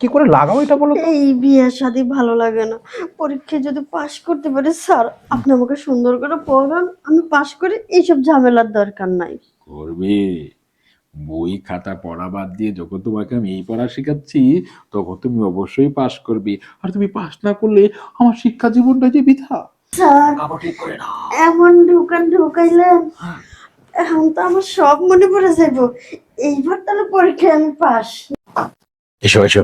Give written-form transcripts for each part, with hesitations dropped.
কি করে লাগাও এটা বলো তো? এই বিয়ে শাদী ভালো লাগে না। পরীক্ষায় যদি পাশ করতে পারি স্যার, আপনি আমাকে সুন্দর করে পড়ান, আমি পাশ করি, এইসব ঝামেলার দরকার নাই। করবে। বই খাতা পড়া বাদ দিয়ে যখন তোমাকে আমি এই পড়া শেখাচ্ছি, তখন তুমি অবশ্যই পাশ করবে। আর তুমি পাশ না করলে আমার শিক্ষা জীবনটা যে বৃথা। স্যার, কাপড় ঠিক করে না। এমন ঢুকাইলেন, এখন তো আমার সব মনে পড়ে যাইবো। এইবার তাহলে পরীক্ষায় আমি পাস। এসো এসো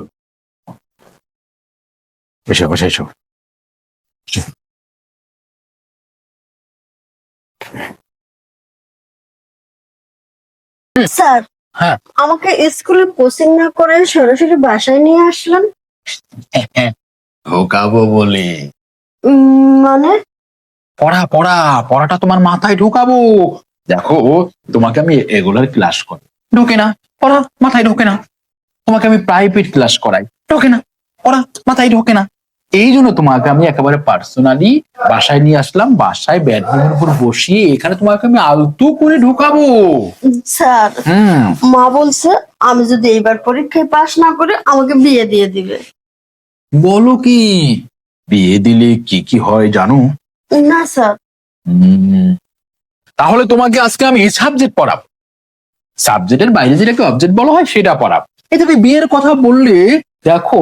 এসো বসে এসো। স্যার, হ্যাঁ। আমাকে স্কুলে কোচিং না করে সরাসরি বাসায় নিয়ে আসলেন। ঢোকাবো বলে। মানে? পড়া পড়া পড়াটা তোমার মাথায় ঢোকাবো। দেখো, তোমাকে আমি রেগুলার ক্লাস করি, ঢোকে না। পড়া মাথায় ঢোকে না। তোমাকে আমি প্রাইভেট ক্লাস করাই, ঢোকে না। পড়া মাথায় ঢোকে না। এই জন্য তোমাকে আমি একেবারে পার্সোনালি বাসায় নিয়ে আসলাম। বাসায় ব্যাডমিন্টন উপর বসিয়ে এখানে তোমাকে আমি আলতু করে ঢোকাবো। স্যার, মা বলছে আমি যদি এইবার পরীক্ষায় পাশ না করে আমাকে বিয়ে দিয়ে দিবে। বলো কি? বিয়ে দিলে কি কি হয় জানো? না স্যার। উম, তাহলে তোমাকে আজকে আমি এই সাবজেক্ট পড়াবো। সাবজেক্টের বাইরে যেটাকে অবজেক্ট বলা হয় সেটা পড়াবো। এই তুমি বিয়ের কথা বললে, দেখো,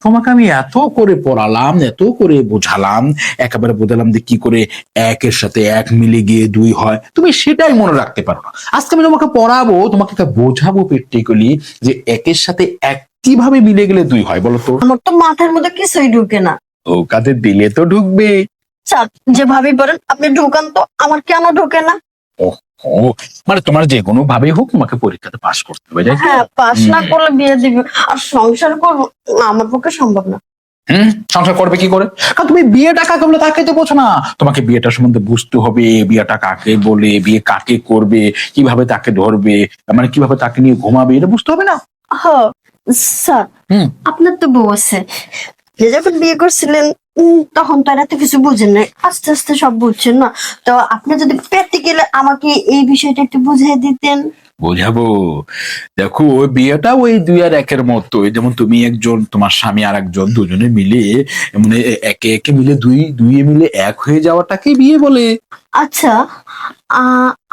তোমাকে আমি এত করে পড়ালাম, এত করে বোঝালাম, একেবারে বোঝালাম যে কি করে একের সাথে এক মিলে গিয়ে দুই হয়, তুমি সেটাই মনে রাখতে পারো না। আজকে আমি তোমাকে পড়াবো, তোমাকে বোঝাবো প্র্যাকটিক্যালি যে একের সাথে এক কিভাবে মিলে গেলে দুই হয়, বলো তো? আমার তো মাথার মধ্যে কিছুই ঢুকে না। ও কাতে দিলে তো ঢুকবে। স্যার, যেভাবে বলেন আপনি ঢুকান তো, আমার কেন ঢোকে না? ও, মানে তোমার যে কোনো ভাবে হোক তোমাকে পরীক্ষাতে পাশ করতে হবে, তাই তো? হ্যাঁ, পাশ না করলে বিয়ে দিবে আর সংসার করবো, না, আমার পক্ষে সম্ভব না। সংসার করবে কি করে? কারণ তুমি বিয়েটা কাকে বলে তাকে তো বোঝো না। তোমাকে বিয়েটার সম্বন্ধে বুঝতে হবে, বিয়েটা কাকে বলে, বিয়ে কাকে করবে, কিভাবে তাকে ধরবে, মানে কিভাবে তাকে নিয়ে ঘুমাবে, এটা বুঝতে হবে না? হ্যাঁ স্যার, আপনার তো বউ আছে, যে যখন বিয়ে করছিলেন তখন তো আর এত কিছু বুঝেন নাই, আস্তে আস্তে সব বুঝছেন না। তো আপনি যদি পেতে গেলে আমাকে এই বিষয়টা একটু বুঝিয়ে দিতেন। বোঝাবো। দেখো, ওই বিয়েটা ওই দুই আর একের মতো, যেমন তুমি একজন, তোমার স্বামী আর একজন, দুজনে মিলে মানে একে একে মিলে দুই দুইয়ে মিলে এক হয়ে যাওয়াটাকে বিয়ে বলে। আচ্ছা,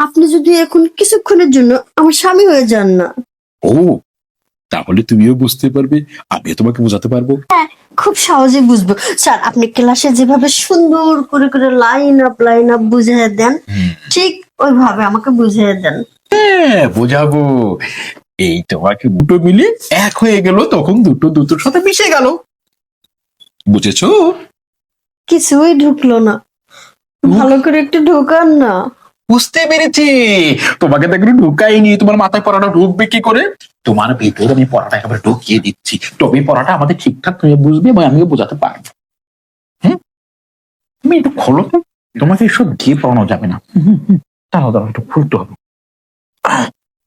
আপনি যদি এখন কিছুক্ষণের জন্য আমার স্বামী হয়ে যান না? ও, তাহলে তুমিও বুঝতে পারবে, আমিও তোমাকে বোঝাতে পারবো। খুব সহজে বুঝবো। স্যার, আপনি ক্লাসে যেভাবে সুন্দর করে করে লাইন আপ বুঝিয়ে দেন, ঠিক ওইভাবে আমাকে বুঝিয়ে দেন। হ্যাঁ, বোঝাবো। এই তোমাকে দুটো মিলে এক হয়ে গেল, তখন দুটো দুটোর সাথে মিশে গেল। বুঝেছো? কিছুই ঢুকলো না, ভালো করে একটু ঢোকান না। বুঝতে পেরেছি। তোমাকে তো একটু ঢুকাইনি, তোমার মাথায় পড়াটা ঢুকবে কি করে? তোমার ভিতরে আমি পড়াটা একেবারে ঢুকিয়ে দিচ্ছি, তবে পড়াটা আমাদের ঠিকঠাক তুমি বুঝবে এবং আমিও বোঝাতে পারবো। হ্যাঁ, তুমি একটু খোলো তো। তোমাকে এসব দিয়ে পড়ানো যাবে না। দাঁড়াও দাঁড়াও, একটু খুলতে হবে।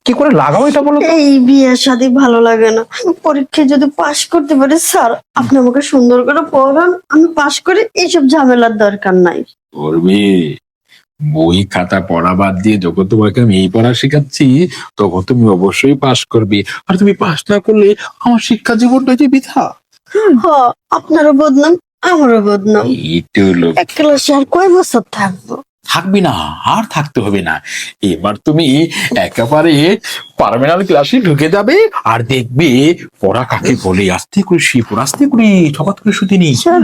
কি করে লাগাও এটা বলো তো? এই বিয়ে শাদী ভালো লাগে না। পরীক্ষায় যদি পাশ করতে পারি স্যার, আপনি আমাকে সুন্দর করে পড়ান, আমি পাশ করি, এইসব ঝামেলার দরকার নাই। করবে। বই খাতা পড়া বাদ দিয়ে যখন তোমাকে আমি এই পড়া শেখাচ্ছি, তখন তুমি অবশ্যই পাশ করবে। আর তুমি পাশ না করলে আমার শিক্ষা জীবনটা যে বৃথা। হ, আপনারও বদনাম, আমারও বদনাম। এই তো লোক। এক ক্লাসে আর কয় বছর থাকবো? থাকবি না, আর থাকতে হবে না। এবার তুমি একেবারে পার্মানেন্ট ক্লাসে ঢুকে যাবে, আর দেখবে পড়া কাকে বলে। আস্তে করে শুয়ে পড়, আস্তে করে, ঠকাত করে শুতে নেই। স্যার,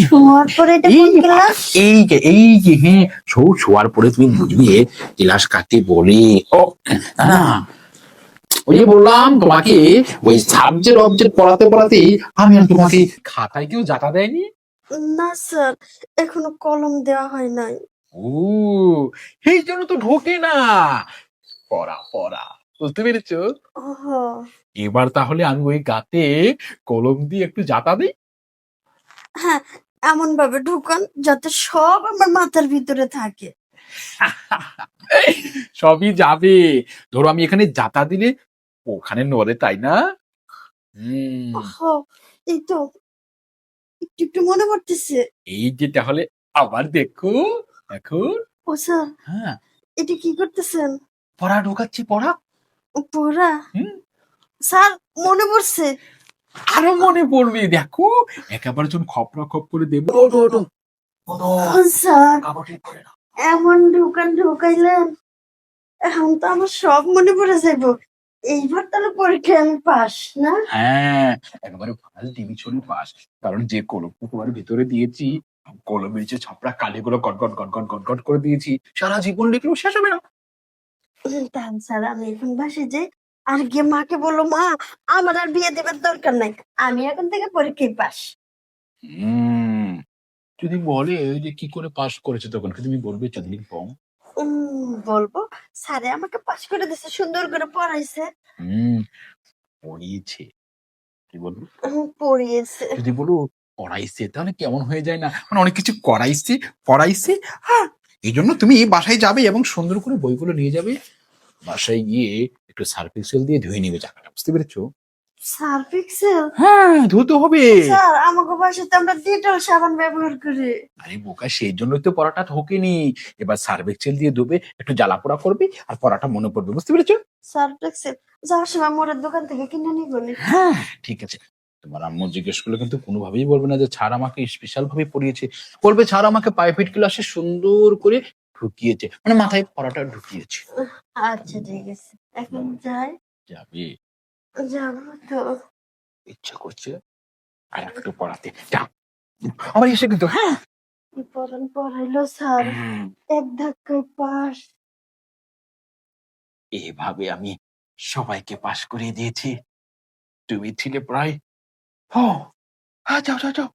শোয়ার পরে এটা কোন ক্লাস? এই যে হ্যাঁ, শোয়ার পরে তুমি বুঝবে ক্লাস কাকে বলে। ও না, ওই যে বললাম তোমাকে, ওই সাবজেক্ট অবজেক্ট পড়াতে পড়াতে আমি আর তোমাকে খাতায় কেউ জাতা দেয়নি। না স্যার, এখনো কলম দেওয়া হয় নাই। ও, এই জন্য তো ঢোকে না। পড়া পড়া, বুঝতে পেরেছো? ওহ, এবার তাহলে আমি ওই গাতে কলম দিয়ে একটু জাতা দিই। হ্যাঁ, এমন ভাবে ঢুকান যাতে সব আমার মাথার ভিতরে থাকে। সবই যাবে। ধরো আমি এখানে জাতা দিলে ওখানে নড়ে, তাই না? ওহ, এই তো একটু একটু মনে পড়তেছে। এই যে তাহলে আবার দেখো এখন। ও স্যার, হ্যাঁ, এটা কি করতেছেন? পড়া ঢোকাচ্ছি, পড়া। পড়া? হুম। স্যার, মনে পড়ছে, আরো মনে পড়বে, দেখো একেবারে যখন খপরা খপ করে দেবো। ওঠো ওঠো ওঠো, স্যার কাপড় ঠিক করে নাও। এমন ঢুকাইলেন, এখন তো আমার সব মনে পড়ে যাইব। এইবার তাহলে পরীক্ষায় আমি পাস না? হ্যাঁ, একেবারে ফার্স্ট ডিভিশনে পাস। কারণ যে কলম তোমার ভিতরে দিয়েছি, কলমের যে ছাপড়া কালিগুলো গট গট গট গট গট গট করে দিয়েছি, সারা জীবন লিখলেও শেষ হবে না। তাহলে স্যার আমি এখন বাসে যাই, আর গিয়ে মাকে বললো, মা আমার আর বিয়ে দেবার দরকার নাই, আমি এখন থেকে পরীক্ষায় পাস। হুম, যদি বলে যে কি করে পাস করেছে, তখন কি তুমি বলবে চাঁদনি কম? বলবো স্যারে আমাকে পাস করে দিছে, সুন্দর করে পড়াইছে। হুম, পড়িয়েছে। কি বলবো? পড়িয়েছে। যদি বলো পড়াইছে, তাহলে কেমন হয়ে যায় না? মানে অনেক কিছু করাইছে, পড়াইছে। হ্যাঁ, এই জন্য তুমি বাসায় যাবে এবং সুন্দর করে বইগুলো নিয়ে যাবে। বাসায় গিয়ে একটু সার্ফ এক্সেল দিয়ে ধুয়ে নিবে চাকাটা, বুঝতে পেরেছো? Surf Excel? হ্যাঁ, ধুতে হবে। স্যার আমাকে বাসাতে আমরা ডেটল সাবান ব্যবহার করি। আরে বোকা, সেই জন্যই তো পড়াটা ঢোকেনি। এবার সার্ফ এক্সেল দিয়ে ধুবে, একটু জ্বালা পোড়া করবে, আর পড়াটা মনে পড়বে, বুঝতে পেরেছো? সার্ফ এক্সেল যাওয়ার সময় মোড়ের দোকান থেকে কিনে নিব নি? হ্যাঁ, ঠিক আছে। তোমার আম্মু জিজ্ঞেস করলে কিন্তু কোনোভাবেই বলবে না যে ছাড় আমাকে স্পেশাল ভাবে পড়িয়েছে। বলবে ছাড় আমাকে প্রাইভেট ক্লাসে সুন্দর করে ঢুকিয়েছে, মানে মাথায় পড়াটা ঢুকিয়েছে। আচ্ছা ঠিক আছে, এখন যাই। যাবে? যাবো তো। ইচ্ছা করছে আর একটু পড়াতে, যা। আবার এসে কিন্তু, হ্যাঁ। কি পড়ান পড়াইলো স্যার, এক ধাক্কায় পাস। এভাবে আমি সবাইকে পাশ করিয়ে দিয়েছি। তুমি ছিলে প্রায়, ও, যাও যাও যাও,